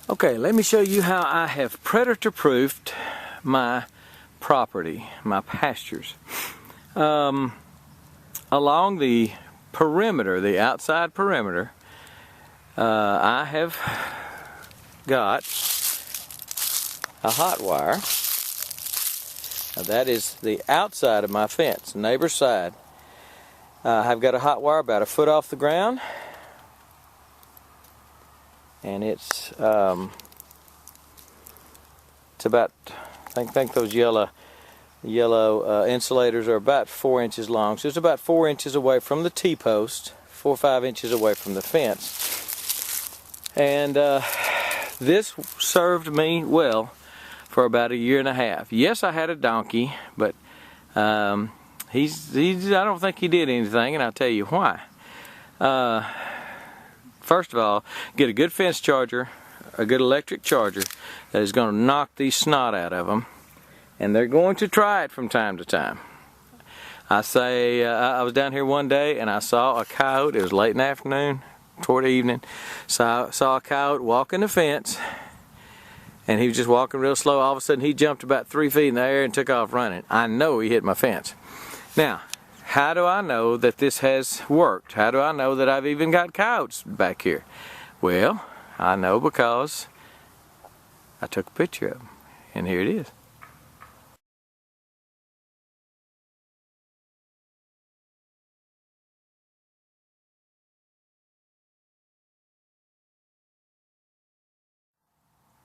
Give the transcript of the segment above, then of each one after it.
Okay, let me show you how I have predator-proofed my property, my pastures. Along the perimeter, the outside perimeter, I have got a hot wire. Now that is the outside of my fence, neighbor's side. I've got a hot wire about a foot off the ground, and it's about, I think those yellow insulators are about 4 inches long, so it's about 4 inches away from the T-post, 4 or 5 inches away from the fence. And this served me well for about 1.5 years. Yes, I had a donkey, but I don't think he did anything, and I'll tell you why. First of all, get a good fence charger, a good electric charger that is going to knock the snot out of them, and they're going to try it from time to time. I was down here one day and I saw a coyote. It was late in the afternoon, toward the evening. So I saw a coyote walking the fence, and he was just walking real slow. All of a sudden he jumped about 3 feet in the air and took off running. I know he hit my fence. Now, how do I know that this has worked? How do I know that I've even got coyotes back here? Well, I know because I took a picture of them, and here it is.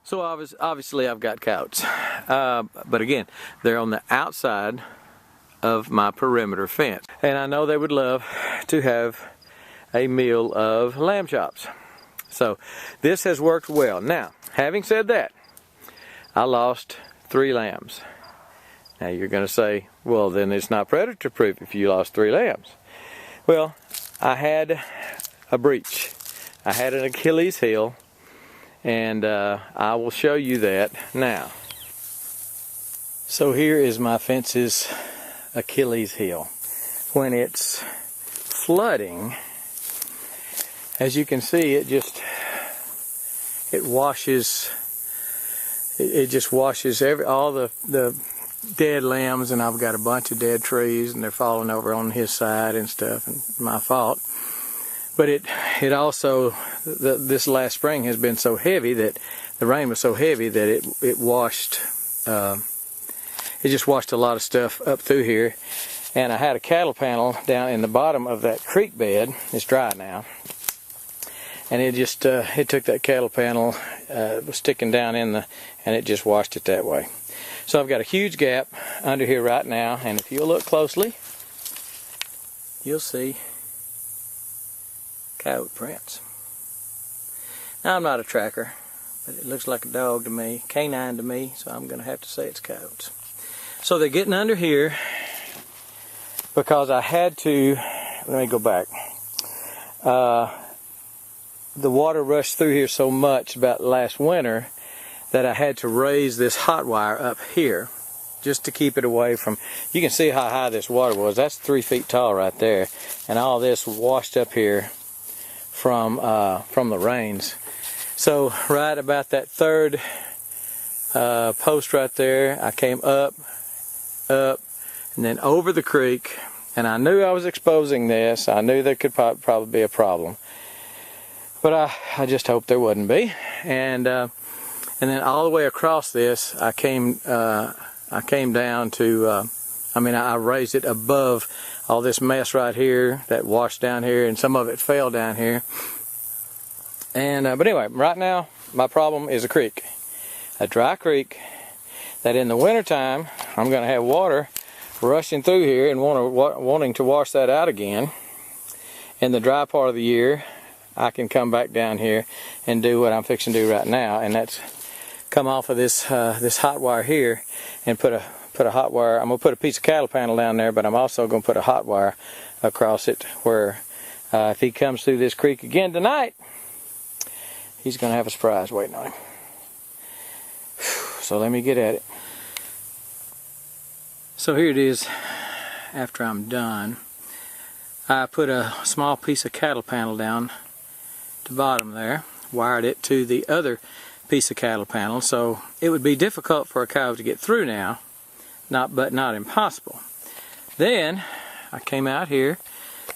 So obviously I've got coyotes, but again, they're on the outside of my perimeter fence, and I know they would love to have a meal of lamb chops. So this has worked well. Now, having said that, I lost 3 lambs. Now you're going to say, well, then it's not predator proof if you lost 3 lambs. Well, I had a breach. I had an Achilles heel, and I will show you that now. So here is my fence's Achilles heel. When it's flooding, as you can see, it just washes all the dead limbs, and I've got a bunch of dead trees, and they're falling over on his side and stuff, and my fault. But it also, this last spring has been so heavy, that the rain was so heavy that it washed, it just washed a lot of stuff up through here. And I had a cattle panel down in the bottom of that creek bed. It's dry now. And it just, it took that cattle panel, was sticking down in and it just washed it that way. So I've got a huge gap under here right now, and if you'll look closely, you'll see coyote prints. Now, I'm not a tracker, but it looks like a dog to me, canine to me, so I'm going to have to say it's coyotes. So they're getting under here because I had to, let me go back. The water rushed through here so much about last winter that I had to raise this hot wire up here just to keep it away from, you can see how high this water was. That's 3 feet tall right there, and all this washed up here from the rains. So right about that third post right there, I came up, and then over the creek, and I knew I was exposing this. I knew there could probably be a problem, but I just hoped there wouldn't be. And then all the way across this, I came down to, I raised it above all this mess right here that washed down here, and some of it fell down here. And but anyway, right now my problem is a creek, a dry creek that in the wintertime I'm going to have water rushing through here and wanting to wash that out again. In the dry part of the year, I can come back down here and do what I'm fixing to do right now, and that's come off of this this hot wire here and put a hot wire. I'm going to put a piece of cattle panel down there, but I'm also going to put a hot wire across it where if he comes through this creek again tonight, he's going to have a surprise waiting on him. So let me get at it. So here it is after I'm done. I put a small piece of cattle panel down at the bottom there, wired it to the other piece of cattle panel, so it would be difficult for a coyote to get through now, but not impossible. Then I came out here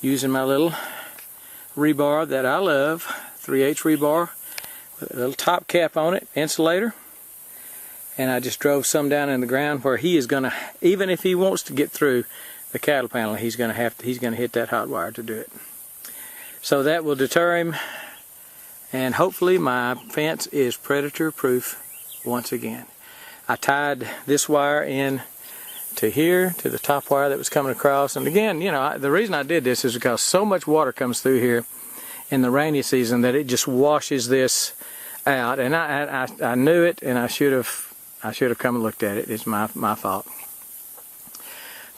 using my little rebar that I love, 3/8 rebar with a little top cap on it, insulator, and I just drove some down in the ground where he is gonna, even if he wants to get through the cattle panel, he's gonna hit that hot wire to do it. So that will deter him, and hopefully my fence is predator proof once again. I tied this wire in to here, to the top wire that was coming across, and again, you know, the reason I did this is because so much water comes through here in the rainy season that it just washes this out, and I knew it, and I should have come and looked at it. It's my fault.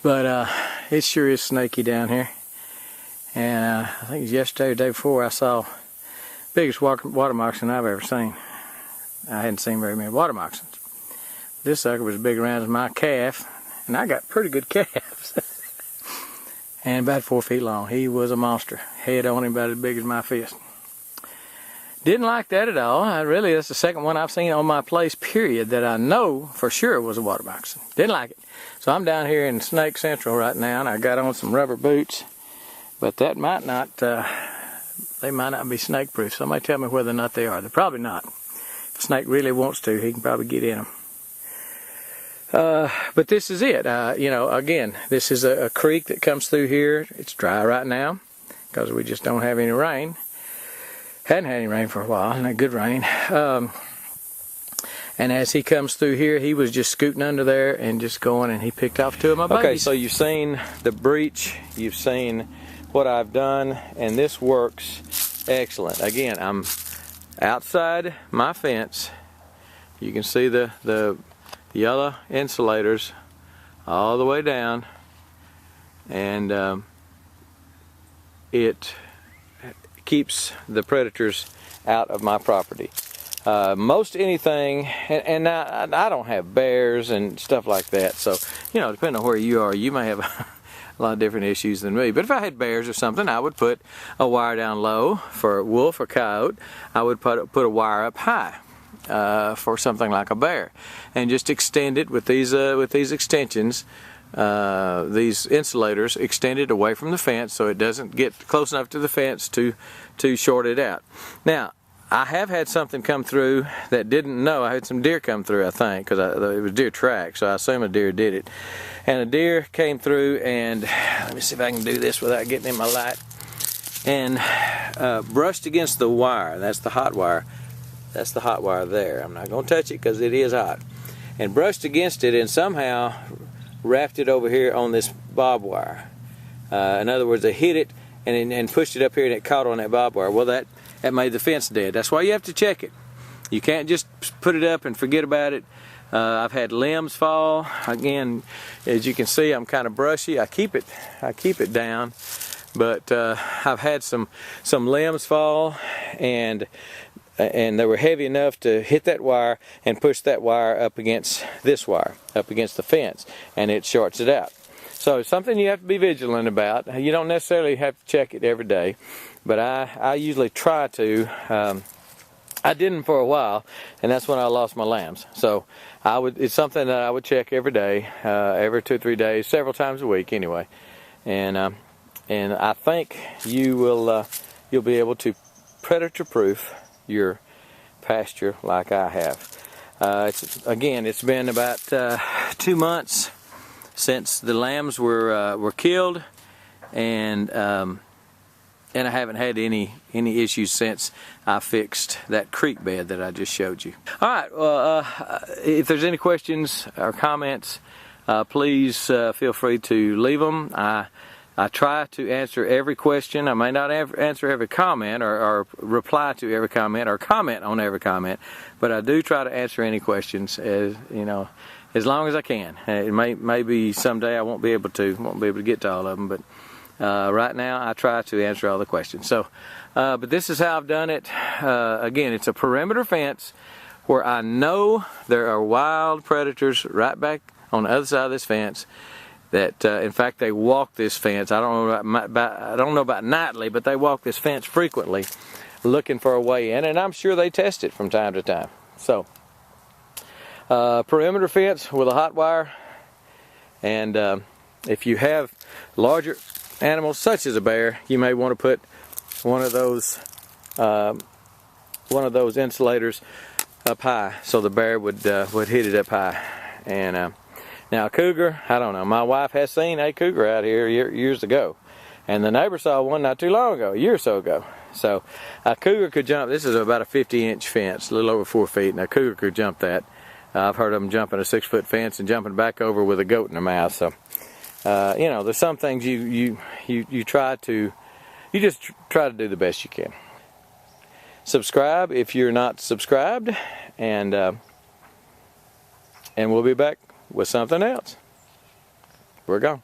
But it sure is snaky down here, and I think it was yesterday or the day before I saw the biggest water moccasin I've ever seen. I hadn't seen very many water moccasins. This sucker was as big around as my calf, and I got pretty good calves. And about 4 feet long. He was a monster. Head on him about as big as my fist. Didn't like that at all. That's the second one I've seen on my place, period, that I know for sure was a water moccasin. Didn't like it. So I'm down here in Snake Central right now, and I got on some rubber boots, but that might not, they might not be snake proof. Somebody tell me whether or not they are. They're probably not. If a snake really wants to, he can probably get in them. But this is it. You know, again, this is a creek that comes through here. It's dry right now because we just don't have any rain. Hadn't had any rain for a while, not good rain. And as he comes through here, he was just scooting under there and just going, and he picked off 2 of my babies. Okay, so you've seen the breach, you've seen what I've done, and this works excellent. Again, I'm outside my fence. You can see the yellow insulators all the way down, and it keeps the predators out of my property. Most anything, and now I don't have bears and stuff like that, so you know, depending on where you are, you may have a lot of different issues than me. But if I had bears or something, I would put a wire down low for wolf or coyote. I would put a wire up high for something like a bear, and just extend it with these extensions, these insulators extended away from the fence so it doesn't get close enough to the fence to short it out. Now, I have had something come through that didn't know. I had some deer come through, I think, because it was deer track, so I assume a deer did it. And a deer came through, and let me see if I can do this without getting in my light, and brushed against the wire. That's the hot wire. That's the hot wire there. I'm not going to touch it because it is hot. And brushed against it and somehow wrapped it over here on this bob wire. In other words, they hit it and pushed it up here, and it caught on that bob wire. Well, that made the fence dead. That's why you have to check it. You can't just put it up and forget about it. I've had limbs fall. Again, as you can see, I'm kind of brushy. I keep it down, but I've had some limbs fall, and they were heavy enough to hit that wire and push that wire up against this wire, up against the fence, and it shorts it out. So it's something you have to be vigilant about. You don't necessarily have to check it every day, but I usually try to. I didn't for a while, and that's when I lost my lambs. So it's something that I would check every day, every 2 or 3 days, several times a week anyway. And I think you'll be able to predator-proof your pasture like I have. It's been about 2 months since the lambs were killed, and I haven't had any issues since I fixed that creek bed that I just showed you. All right, well, if there's any questions or comments, please feel free to leave them. I try to answer every question. I may not answer every comment or reply to every comment or comment on every comment, but I do try to answer any questions as long as I can. It may be someday I won't be able to get to all of them, but right now I try to answer all the questions. So, but this is how I've done it. Again, it's a perimeter fence where I know there are wild predators right back on the other side of this fence. That in fact they walk this fence. I don't know about nightly, but they walk this fence frequently, looking for a way in, and I'm sure they test it from time to time. So, perimeter fence with a hot wire, and if you have larger animals such as a bear, you may want to put one of those insulators up high, so the bear would hit it up high. And now a cougar, I don't know. My wife has seen a cougar out here years ago, and the neighbor saw one not too long ago, a year or so ago. So a cougar could jump. This is about a 50-inch fence, a little over 4 feet, and a cougar could jump that. I've heard of them jumping a 6-foot fence and jumping back over with a goat in their mouth. So you know, there's some things you just try to do the best you can. Subscribe if you're not subscribed, and we'll be back with something else. We're gone.